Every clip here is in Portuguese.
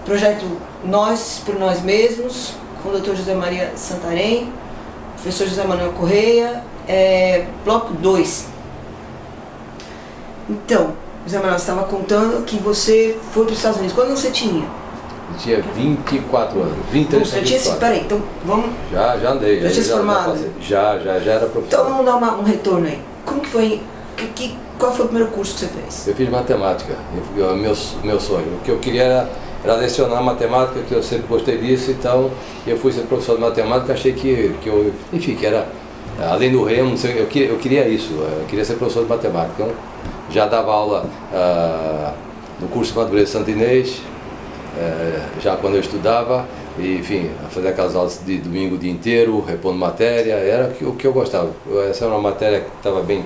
projeto Nós por Nós Mesmos, com o Dr. José Maria Santarém, professor José Manuel Correia, bloco 2. Então, José Manuel, você estava contando que você foi para os Estados Unidos. Quando você tinha? Eu tinha 24 anos, 23 anos. Peraí, então vamos... Já andei. Já tinha se formado? Já era professor. Então vamos dar um retorno aí. Como que foi? Qual foi o primeiro curso que você fez? Eu fiz matemática, meu sonho. O que eu queria era lecionar matemática, que eu sempre gostei disso, então eu fui ser professor de matemática, achei que eu, enfim, que era, além do remo, eu queria isso, eu queria ser professor de matemática. Então, já dava aula no curso de Madureza Santo Inês, já quando eu estudava, e, enfim, fazer aquelas aulas de domingo o dia inteiro, repondo matéria, era o que eu gostava. Essa era uma matéria que estava bem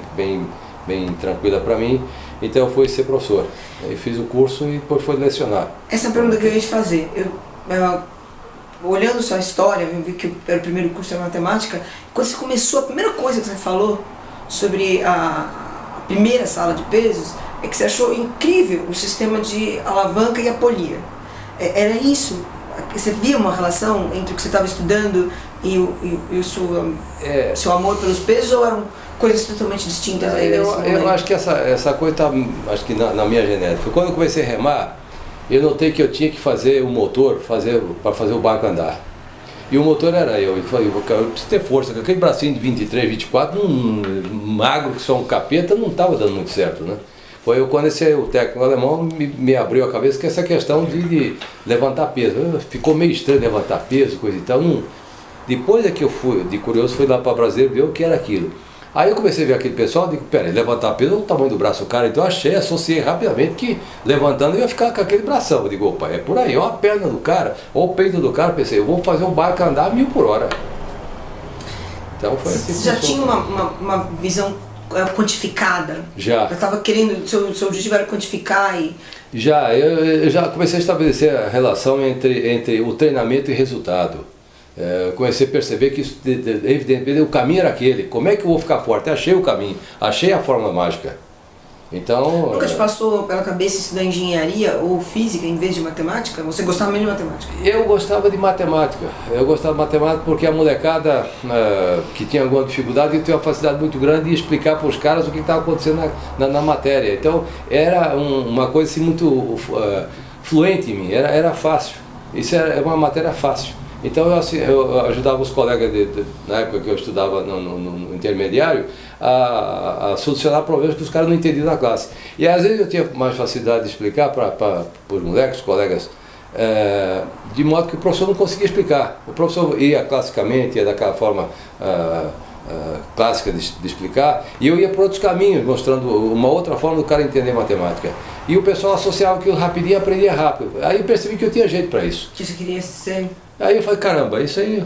tranquila para mim, então eu fui ser professor. Eu fiz o curso e depois fui lecionar. Essa é a pergunta que eu ia te fazer. Olhando sua história, eu vi que era o primeiro curso de matemática. Quando você começou, a primeira coisa que você falou sobre a primeira sala de pesos é que você achou incrível o sistema de alavanca e apolia. Era isso? Você via uma relação entre o que você estava estudando e o seu amor pelos pesos, ou eram coisas totalmente distintas? Eu acho que essa coisa está, acho que na minha genética. Quando eu comecei a remar, eu notei que eu tinha que fazer o motor para fazer o barco andar. E o motor era eu. Eu falei, eu preciso ter força, aquele bracinho de 23, 24, magro que só um capeta, não estava dando muito certo, né? Foi quando o técnico alemão me abriu a cabeça que essa questão de levantar peso. Ficou meio estranho levantar peso, coisa e tal. Depois é que eu fui, de curioso, fui lá para Brasília ver o que era aquilo. Aí eu comecei a ver aquele pessoal e digo, peraí, levantar peso é o tamanho do braço do cara. Então associei rapidamente que levantando eu ia ficar com aquele bração. Eu digo, opa, é por aí, ó a perna do cara, ó o peito do cara. Pensei, eu vou fazer um barco andar a 1000 por hora. Então foi assim. Você já tinha uma visão quantificada? Já. Eu estava querendo, seu objetivo era quantificar e... Eu já comecei a estabelecer a relação entre o treinamento e resultado. Comecei a perceber que isso, evidentemente, o caminho era aquele. Como é que eu vou ficar forte? Achei o caminho, achei a fórmula mágica. Então... Nunca te passou pela cabeça estudar engenharia ou física em vez de matemática? Você gostava mesmo de matemática? Eu gostava de matemática. Eu gostava de matemática porque a molecada que tinha alguma dificuldade tinha uma facilidade muito grande de explicar para os caras o que estava acontecendo na matéria. Então era uma coisa assim, muito fluente em mim, era fácil. Isso era uma matéria fácil. Então eu ajudava os colegas, na época que eu estudava no intermediário, a solucionar problemas que os caras não entendiam na classe. E às vezes eu tinha mais facilidade de explicar para os moleques, os colegas, de modo que o professor não conseguia explicar. O professor ia classicamente, ia daquela forma clássica de explicar, e eu ia por outros caminhos, mostrando uma outra forma do cara entender matemática. E o pessoal associava que eu rapidinho aprendia rápido. Aí eu percebi que eu tinha jeito para isso. Que você queria ser... Aí eu falei, caramba, isso aí...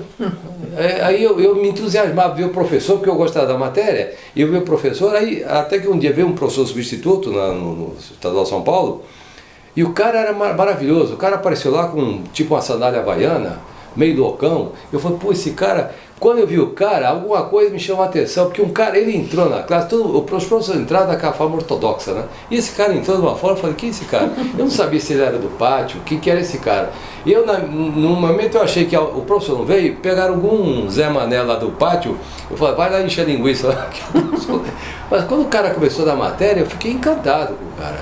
Aí eu me entusiasmava ver o professor, porque eu gostava da matéria, e eu vi o professor, aí até que um dia veio um professor substituto no Estadual de São Paulo, e o cara era maravilhoso, o cara apareceu lá com tipo uma sandália havaiana, meio loucão. Eu falei, pô, esse cara... Quando eu vi o cara, alguma coisa me chamou a atenção, porque um cara, ele entrou na classe, os professores entraram daquela forma ortodoxa, né? E esse cara entrou de uma forma, eu falei, quem é esse cara? Eu não sabia se ele era do pátio, o que era esse cara. E eu, num momento, eu achei que o professor não veio, pegaram algum Zé Mané lá do pátio, eu falei, vai lá encher linguiça lá. Mas quando o cara começou da matéria, eu fiquei encantado com o cara.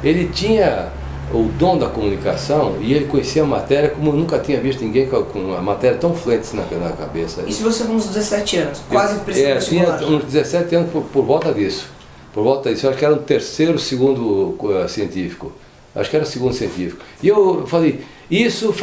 Ele tinha o dom da comunicação e ele conhecia a matéria como eu nunca tinha visto ninguém com a matéria tão fluente assim na cabeça. Isso você com uns 17 anos, quase precisando tinha uns 17 anos por volta disso. Por volta disso, eu acho que era o terceiro, segundo científico. Acho que era o segundo científico. E eu falei, é isso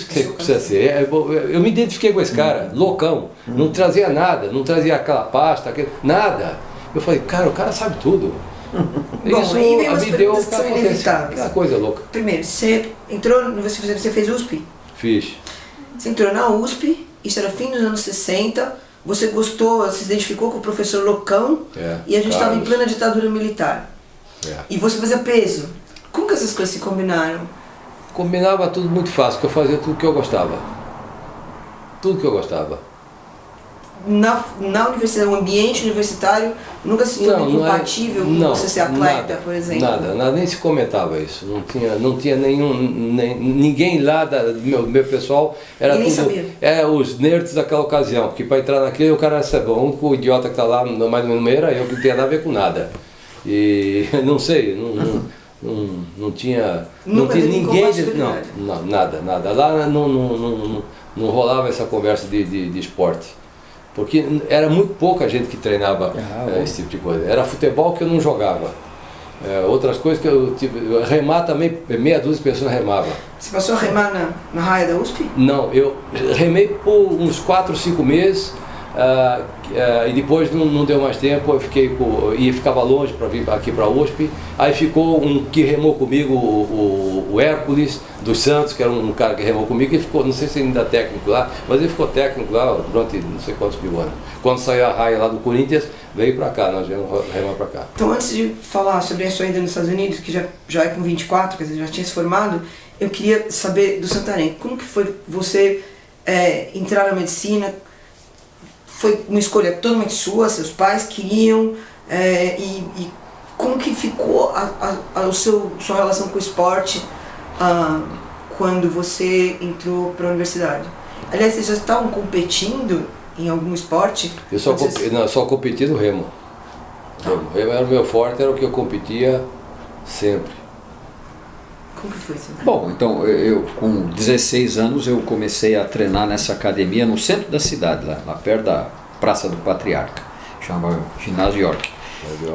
que você precisa ser. Eu me identifiquei com esse cara, loucão. Não trazia nada, não trazia aquela pasta, nada. Eu falei, cara, o cara sabe tudo. Bom, isso aí vem me umas deu perguntas que são inevitáveis. aquela coisa louca. Primeiro, você entrou, você fez USP? Fiz. Você entrou na USP, isso era fim dos anos 60, você gostou, se identificou com o professor loucão, e a gente estava em plena ditadura militar. E você fazia peso. Como que essas coisas se combinaram? Combinava tudo muito fácil, porque eu fazia tudo que eu gostava. Tudo que eu gostava. na universidade, o ambiente universitário nunca se tornou incompatível com você ser atleta, por exemplo? Nada, nem se comentava isso. Não tinha ninguém lá do meu pessoal, era tudo, sabia. Os nerds daquela ocasião, porque para entrar naquele o cara era ser bom. O único idiota que está lá, mais ou menos era eu, que não tinha nada a ver com nada. E não sei, não tinha ninguém, nada. Lá não rolava essa conversa de esporte. Porque era muito pouca gente que treinava esse tipo de coisa. Era futebol que eu não jogava. Outras coisas que remar também, meia dúzia de pessoas remavam. Você passou a remar na raia da USP? Não, eu remei por uns 4 ou 5 meses. E depois não deu mais tempo, eu ficava longe para vir aqui para a USP. Aí ficou um que remou comigo, o Hércules dos Santos, que era um cara que remou comigo, e ficou, não sei se ainda é técnico lá, mas ele ficou técnico lá durante não sei quantos mil anos. Quando saiu a raia lá do Corinthians, veio para cá, nós viemos remar para cá. Então, antes de falar sobre a sua ida nos Estados Unidos, que já é com 24, quer dizer, já tinha se formado, eu queria saber do Santarém, como que foi você entrar na medicina? Foi uma escolha totalmente sua, seus pais queriam, e como que ficou sua relação com o esporte quando você entrou para a universidade? Aliás, vocês já estavam competindo em algum esporte? Eu só competi no remo. O remo era o meu forte, era o que eu competia sempre. Como que foi isso? Bom, então, eu com 16 anos eu comecei a treinar nessa academia no centro da cidade, lá perto da Praça do Patriarca, chama Ginásio York.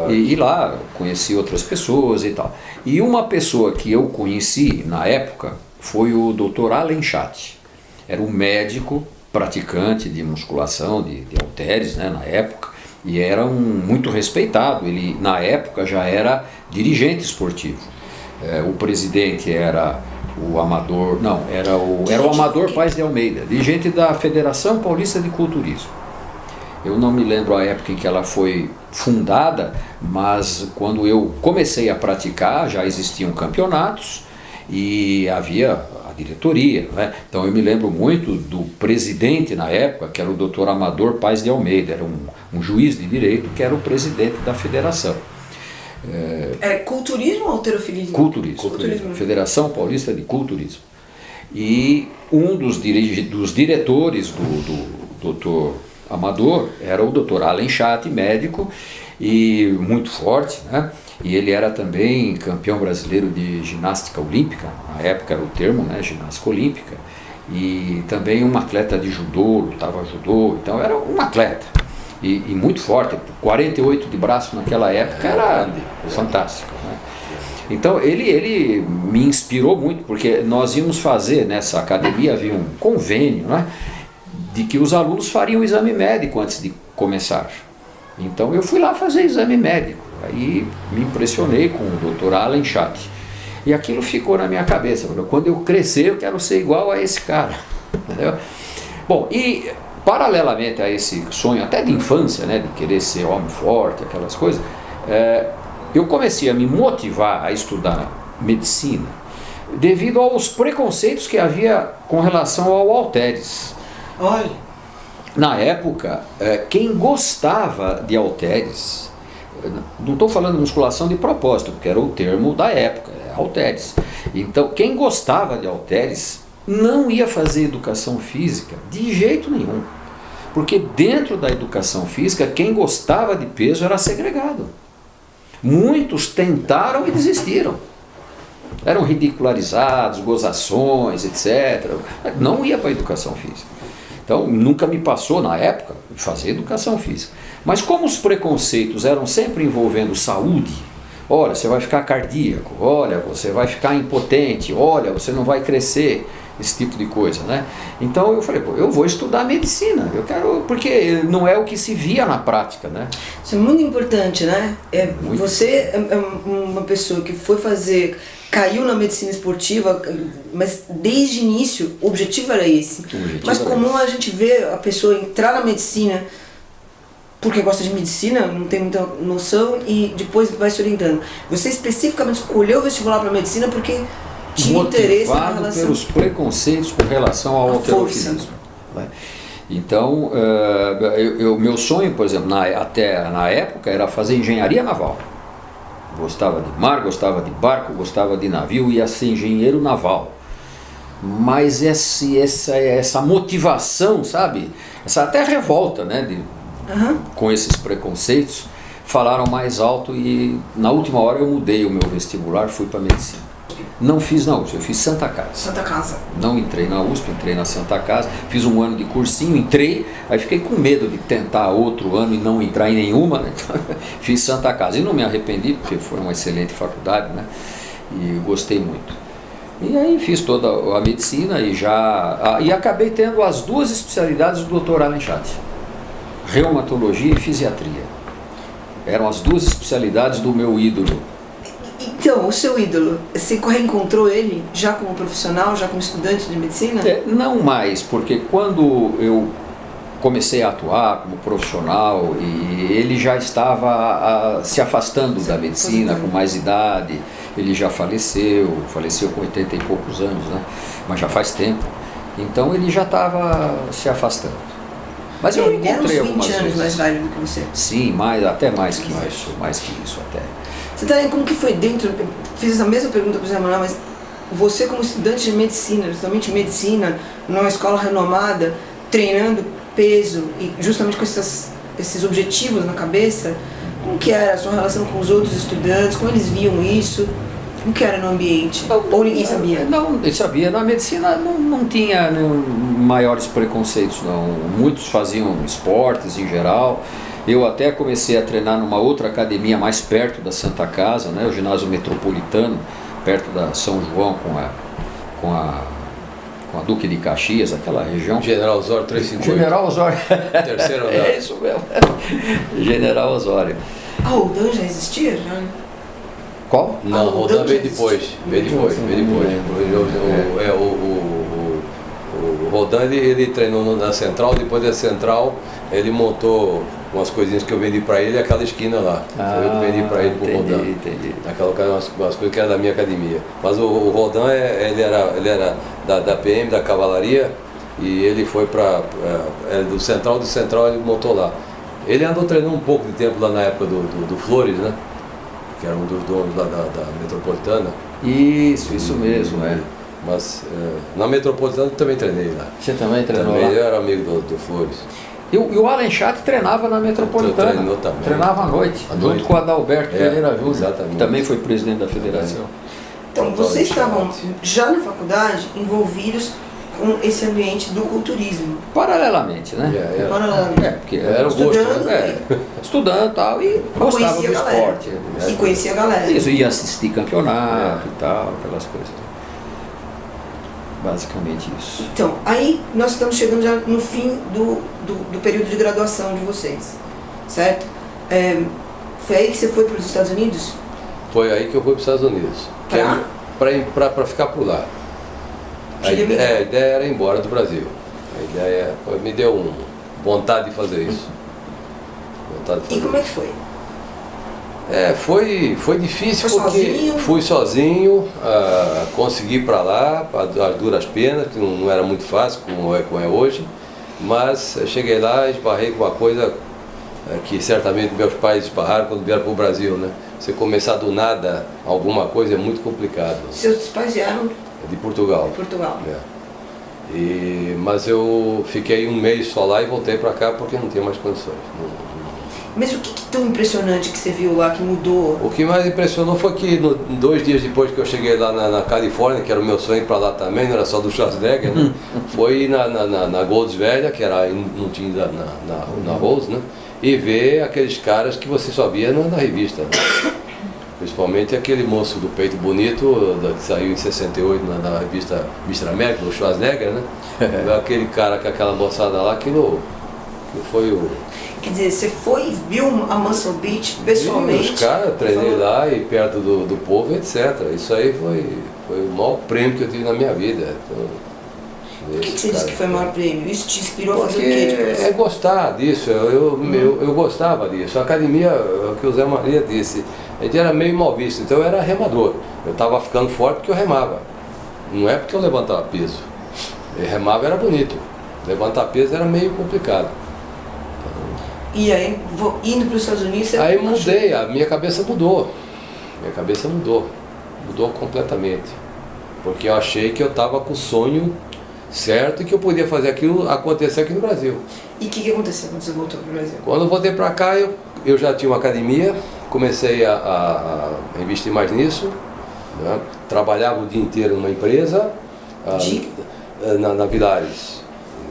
E lá eu conheci outras pessoas e tal. E uma pessoa que eu conheci na época foi o Dr. Allen Chat. Era um médico praticante de musculação, de halteres, né, na época, e era muito respeitado. Ele, na época, já era dirigente esportivo. O presidente era o Amador, era o Amador Paes de Almeida, dirigente da Federação Paulista de Culturismo. Eu não me lembro a época em que ela foi fundada, mas quando eu comecei a praticar já existiam campeonatos e havia a diretoria, né? Então eu me lembro muito do presidente na época, que era o Dr. Amador Paes de Almeida, era um juiz de direito que era o presidente da federação. Culturismo ou halterofilismo? Culturismo. Federação Paulista de Culturismo. E um dos diretores do Dr. Amador era o Dr. Allen Chat, médico e muito forte, né? E ele era também campeão brasileiro de ginástica olímpica, na época era o termo, né? Ginástica olímpica, e também um atleta de judô, lutava judô, então era um atleta. E muito forte, 48 de braço naquela época era fantástico, né? Então ele me inspirou muito, porque nós íamos fazer nessa academia, havia um convênio, né, de que os alunos fariam o exame médico antes de começar. Então eu fui lá fazer exame médico, aí me impressionei com o Dr. Allen Chat. E aquilo ficou na minha cabeça, quando eu crescer eu quero ser igual a esse cara. Entendeu? Bom, e paralelamente a esse sonho, até de infância, né, de querer ser homem forte, aquelas coisas, eu comecei a me motivar a estudar medicina devido aos preconceitos que havia com relação ao halteres. Olha. Na época, quem gostava de halteres, não estou falando de musculação de propósito, porque era o termo da época, halteres. Então, quem gostava de halteres não ia fazer educação física de jeito nenhum. Porque dentro da educação física, quem gostava de peso era segregado. Muitos tentaram e desistiram. Eram ridicularizados, gozações, etc. Não ia para a educação física. Então, nunca me passou na época fazer educação física. Mas como os preconceitos eram sempre envolvendo saúde, olha, você vai ficar cardíaco, olha, você vai ficar impotente, olha, você não vai crescer, esse tipo de coisa, né? Então eu falei, eu vou estudar medicina, eu quero, porque não é o que se via na prática, né? Isso é muito importante, né? Você é uma pessoa que foi caiu na medicina esportiva, mas desde o início o objetivo era esse. Mas comum a gente ver a pessoa entrar na medicina porque gosta de medicina, não tem muita noção e depois vai se orientando. Você especificamente escolheu o vestibular para medicina porque tinha interesse na relação... pelos preconceitos com relação ao halterofilismo. Então, meu sonho, por exemplo, até na época, era fazer engenharia naval. Gostava de mar, gostava de barco, gostava de navio, ia ser engenheiro naval. Mas essa motivação, sabe? Essa até revolta, né? Com esses preconceitos, falaram mais alto e na última hora eu mudei o meu vestibular, fui para medicina. Não fiz na USP, eu fiz Santa Casa. Santa Casa. Não entrei na USP, entrei na Santa Casa, fiz um ano de cursinho, entrei, aí fiquei com medo de tentar outro ano e não entrar em nenhuma, né? Então, fiz Santa Casa e não me arrependi, porque foi uma excelente faculdade, né? E gostei muito. E aí fiz toda a medicina e acabei tendo as duas especialidades do Dr. Allen Schatz, reumatologia e fisiatria. Eram as duas especialidades do meu ídolo. Então, o seu ídolo, você reencontrou ele já como profissional, já como estudante de medicina? Não mais, porque quando eu comecei a atuar como profissional e ele já estava se afastando da medicina com mais idade, ele já faleceu com 80 e poucos anos, né? Mas já faz tempo. Então ele já estava se afastando. Mas eu encontrei algumas vezes. Era uns 20 anos mais velho do que você? Sim, até mais que isso até. Você tá vendo como que foi dentro? Eu fiz essa mesma pergunta para o Zé Manuel, mas você como estudante de medicina, justamente medicina, numa escola renomada, treinando peso e justamente com esses objetivos na cabeça, como que era a sua relação com os outros estudantes, como eles viam isso? Como que era no ambiente? Ou ninguém sabia? Não, eu sabia. Na medicina não tinha maiores preconceitos, não. Muitos faziam esportes em geral. Eu até comecei a treinar numa outra academia mais perto da Santa Casa, né, o ginásio metropolitano, perto da São João com a Duque de Caxias, aquela região. General Osório 358. General Osório. Terceiro andar. É isso mesmo. General Osório. A Rodan já existia? Já? Qual? Não, o Rodan veio depois. O Rodan ele treinou na Central, depois da Central ele montou umas coisinhas que eu vendi para ele, aquela esquina lá. Foi eu que vendi para ele pro Rodan. Entendi. Aquela umas coisas que eram da minha academia. Mas o Rodan ele era da PM, da Cavalaria, e ele foi para do Central ele montou lá. Ele andou treinando um pouco de tempo lá na época do Flores, né? Que era um dos donos lá da Metropolitana. Isso mesmo, é. Mas na Metropolitana eu também treinei lá. Você também treinou lá? Eu era amigo do Flores. E o Allen Schatz treinava na Metropolitana. Treinou também. Treinava à noite, junto com o Adalberto Pereira Júnior, exatamente. que também foi presidente da federação. Então, vocês estavam já na faculdade envolvidos com esse ambiente do culturismo. Paralelamente, né? Paralelamente. Porque era o gosto, estudando e tal, e gostava do esporte. E conhecia a galera. Isso, ia assistir campeonato e tal, aquelas coisas. Basicamente isso. Então, aí nós estamos chegando já no fim do período de graduação de vocês, certo? Foi aí que você foi para os Estados Unidos? Foi aí que eu fui para os Estados Unidos. Para ficar por lá. A ideia era ir embora do Brasil. A ideia me deu vontade de fazer isso. E como é que foi? Foi difícil foi porque sozinho? Fui sozinho, consegui ir para lá, às duras penas, que não era muito fácil como é hoje, mas eu cheguei lá e esbarrei com uma coisa que certamente meus pais esbarraram quando vieram para o Brasil, né? Você começar do nada alguma coisa é muito complicado. Seus pais vieram de Portugal. Mas eu fiquei um mês só lá e voltei para cá porque não tinha mais condições. Mas o que tão impressionante que você viu lá que mudou? O que mais impressionou foi que 2 dias depois que eu cheguei lá na Califórnia, que era o meu sonho ir para lá também, não era só do Schwarzenegger, né? Foi na Golds Velha, que era, não tinha na Rose, né? E ver aqueles caras que você só via na revista. Né? Principalmente aquele moço do peito bonito, que saiu em 68 na revista Mr. America, o Schwarzenegger, né? Aquele cara com aquela moçada lá, aquilo foi o... Quer dizer, você foi e viu a Muscle Beach pessoalmente? Os caras, treinei lá e perto do povo, etc. Isso aí foi o maior prêmio que eu tive na minha vida. Então, por que você disse que foi o maior prêmio? Isso te inspirou a fazer o quê depois? É gostar disso, eu gostava disso. A academia, o que o Zé Maria disse, a gente era meio mal visto, então eu era remador. Eu estava ficando forte porque eu remava. Não é porque eu levantava peso. Eu remava, era bonito. Levantar peso era meio complicado. E aí, indo para os Estados Unidos... você Aí achou- mudei, a minha cabeça mudou. Minha cabeça mudou. Mudou completamente. Porque eu achei que eu estava com o sonho certo e que eu podia fazer aquilo acontecer aqui no Brasil. E o que aconteceu quando você voltou para o Brasil? Quando eu voltei para cá, eu já tinha uma academia, comecei a investir mais nisso, né? Trabalhava o dia inteiro numa empresa, na Vilares.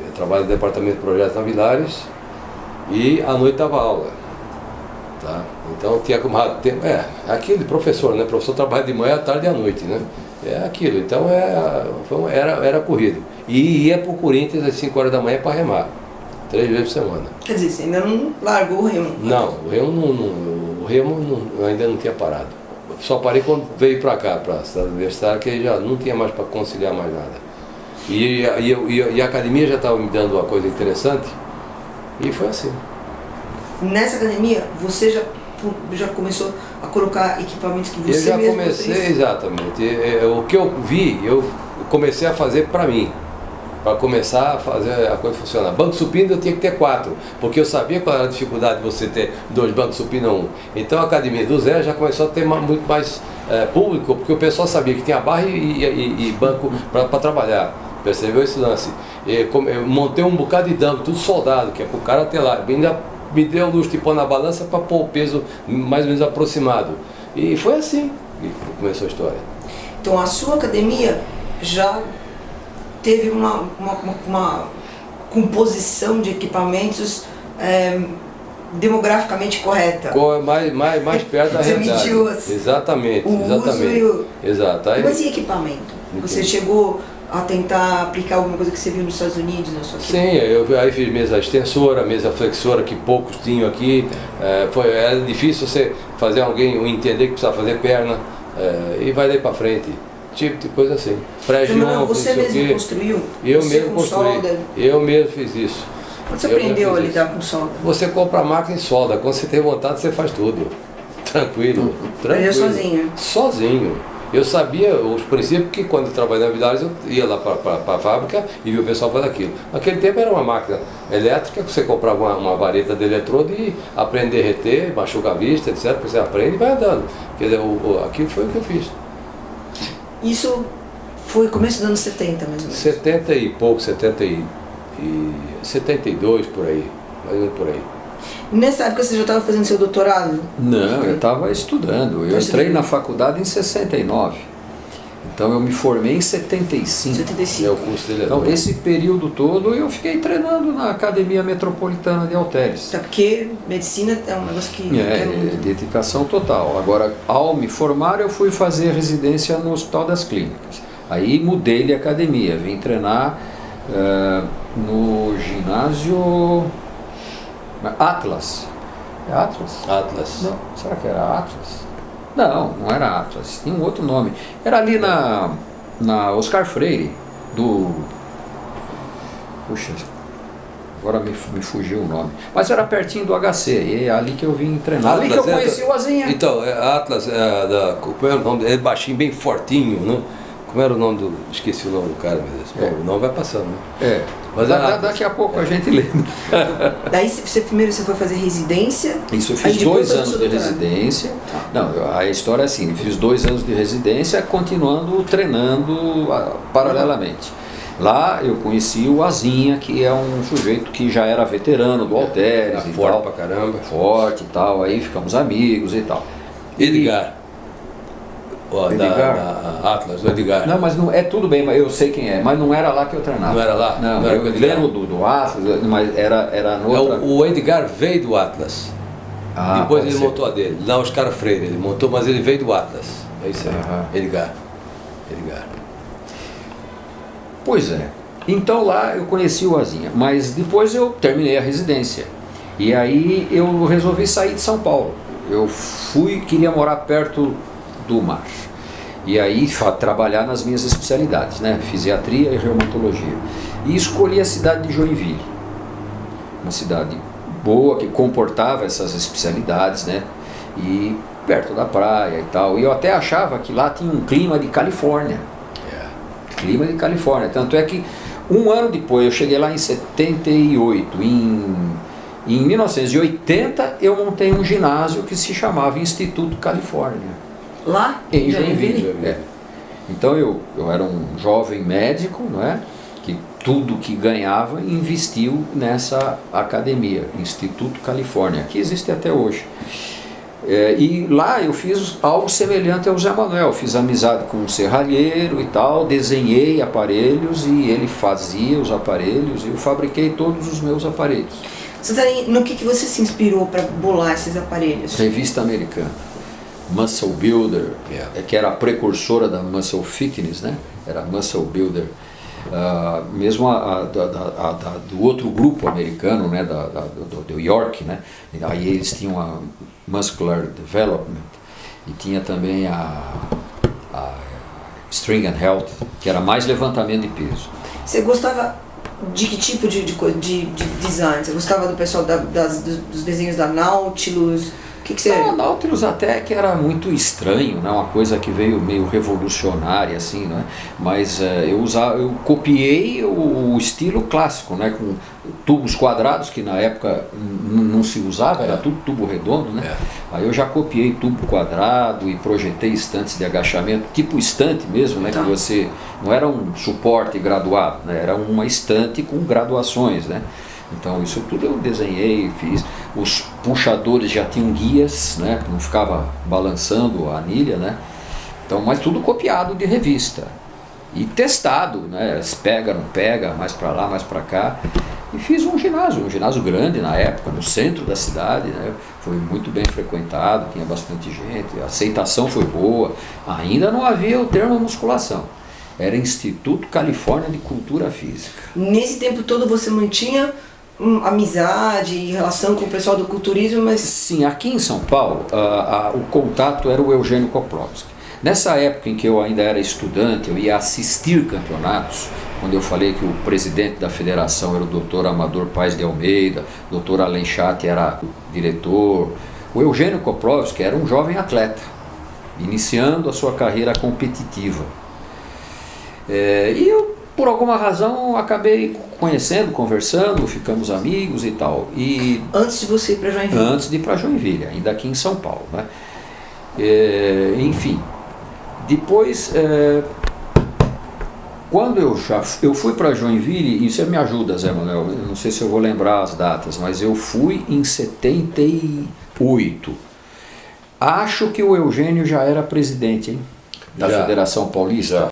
Eu trabalho no departamento de projetos na Vilares e à noite dava aula. Tá? Então tinha como aquilo de professor, né? Professor trabalha de manhã, à tarde e à noite, né? É aquilo, então era corrido. E ia para o Corinthians às 5 horas da manhã para remar, 3 vezes por semana. Quer dizer, você ainda não largou o remo? Não, o remo eu ainda não tinha parado. Só parei quando veio para cá, para a cidade universitária, que já não tinha mais para conciliar mais nada. E a academia já estava me dando uma coisa interessante, e foi assim. Nessa academia, você já começou a colocar equipamentos que você Eu já mesmo comecei, fez? exatamente. O que eu vi, eu comecei a fazer para mim. Para começar a fazer a coisa funcionar. Banco supino eu tinha que ter 4, porque eu sabia qual era a dificuldade de você ter 2 bancos supino ou 1. Então a academia do Zé já começou a ter muito mais público, porque o pessoal sabia que tinha barra e banco para trabalhar. Percebeu esse lance? Eu montei um bocado de dumbbell, tudo soldado, que é para o cara ter lá. Ainda me deu o luxo de pôr na balança para pôr o peso mais ou menos aproximado. E foi assim que começou a história. Então a sua academia já teve uma composição de equipamentos demograficamente correta. Mais perto da Você realidade. mediu assim, Exatamente, o exatamente. uso e o... Exato. Aí, Mas e equipamento? Você chegou a tentar aplicar alguma coisa que você viu nos Estados Unidos na sua sim, eu aí fiz mesa extensora, mesa flexora, que poucos tinham aqui. Era difícil você fazer alguém entender que precisava fazer perna, e vai daí para frente. Tipo de coisa assim. Você mesmo construiu? Eu Você mesmo com construí. solda? Eu mesmo fiz isso. Quando você Eu aprendeu a mesmo fiz lidar isso. com solda? Você compra a máquina e solda. Quando você tem vontade, você faz tudo. Tranquilo. Aprendeu sozinho? Sozinho. Eu sabia os princípios, que quando eu trabalhava na Vilares eu ia lá para a fábrica e via o pessoal fazer aquilo. Naquele tempo era uma máquina elétrica, que você comprava uma vareta de eletrodo e aprende a derreter, machuca a vista, etc. Você aprende e vai andando. Quer dizer, aquilo foi o que eu fiz. Isso foi começo dos anos 70, mais ou menos. 70 e pouco, 72 por aí, mais ou menos por aí. Nessa época você já estava fazendo seu doutorado? Não, eu estava estudando. Eu entrei na faculdade em 69. Então eu me formei em 75. 75. É o curso dele. Então esse período todo eu fiquei treinando na Academia Metropolitana de Halteres. Até porque medicina é um negócio que... Dedicação total. Agora, ao me formar, eu fui fazer residência no Hospital das Clínicas. Aí mudei de academia, vim treinar no ginásio Atlas. É Atlas? Atlas. Não, será que era Atlas? Não era Atlas, tinha um outro nome. Era ali na Oscar Freire, Puxa, agora me fugiu o nome. Mas era pertinho do HC, e é ali que eu vim treinar. Ali que eu conheci o Azinha. Então, Atlas, como era o nome dele? É baixinho, bem fortinho, né? Como era o nome do... Esqueci o nome do cara, meu Deus. Bom, o nome vai passando, né? Mas daqui a pouco a gente lembra. Daí primeiro você foi fazer residência? Isso, eu fiz 2 anos de residência. Não, a história é assim, eu fiz 2 anos de residência, continuando treinando paralelamente. Lá eu conheci o Azinha, que é um sujeito que já era veterano do Halteres. Forte pra caramba. Forte e tal, aí ficamos amigos e tal. Edgar. Edgar? Da Atlas, do Edgar. Não, mas não, tudo bem, mas eu sei quem é, mas não era lá que eu treinava. Não era lá? Não, não era eu lembro do Atlas, mas era no outra... O Edgar veio do Atlas. Depois ele montou a dele. Lá Oscar Freire, ele montou, mas ele veio do Atlas. É isso aí. Edgar. Pois é. Então lá eu conheci o Azinha, mas depois eu terminei a residência. E aí eu resolvi sair de São Paulo. Eu queria morar perto do mar. E aí trabalhar nas minhas especialidades, né? Fisiatria e reumatologia. E escolhi a cidade de Joinville. Uma cidade boa, que comportava essas especialidades, né? E perto da praia e tal. E eu até achava que lá tinha um clima de Califórnia. Clima de Califórnia. Tanto é que Um ano depois, eu cheguei lá em 78. Em 1980, eu montei um ginásio que se chamava Instituto Califórnia. Lá? Em Joinville. Então eu era um jovem médico, não é? Que tudo que ganhava investiu nessa academia, Instituto Califórnia, que existe até hoje. E lá eu fiz algo semelhante ao Zé Manuel, fiz amizade com um serralheiro e tal, desenhei aparelhos e ele fazia os aparelhos e eu fabriquei todos os meus aparelhos. Cesarinho, no que você se inspirou para bolar esses aparelhos? Revista americana, Muscle Builder, que era a precursora da Muscle Fitness, né? Era Muscle Builder. Mesmo do outro grupo americano, né? do York, né? Aí eles tinham a Muscular Development e tinha também a String and Health, que era mais levantamento de peso. Você gostava de que tipo de design? Você gostava do pessoal dos desenhos da Nautilus? O que você... Não, a Nautilus até que era muito estranho, né? Uma coisa que veio meio revolucionária assim, né? Mas eu copiei o estilo clássico, né? Com tubos quadrados, que na época não se usava, era tudo tubo redondo, né? Aí eu já copiei tubo quadrado e projetei estantes de agachamento, tipo estante mesmo, né? Que você não era um suporte graduado, né? Era uma estante com graduações, né? Então isso tudo eu desenhei, fiz. Os puxadores já tinham guias, né? Não ficava balançando a anilha, né? Então, mas tudo copiado de revista e testado, né? Pega, não pega, mais para lá, mais para cá. E fiz um ginásio grande na época, no centro da cidade, né? Foi muito bem frequentado, tinha bastante gente, a aceitação foi boa. Ainda não havia o termo musculação. Era Instituto Califórnia de Cultura Física. Nesse tempo todo você mantinha amizade e relação com o pessoal do culturismo, mas... Sim, aqui em São Paulo, o contato era o Eugênio Koplowski. Nessa época em que eu ainda era estudante, eu ia assistir campeonatos, quando eu falei que o presidente da federação era o Dr. Amador Paes de Almeida, o Dr. Alain Chat era o diretor, o Eugênio Koplowski era um jovem atleta, iniciando a sua carreira competitiva. E eu, por alguma razão, acabei conhecendo, conversando, ficamos amigos e tal. Antes de você ir para Joinville? Antes de ir para Joinville, ainda aqui em São Paulo, né? Enfim, depois, quando eu fui para Joinville, e você me ajuda, Zé Manuel, eu não sei se eu vou lembrar as datas, mas eu fui em 78. Acho que o Eugênio já era presidente, hein? Da Federação Paulista.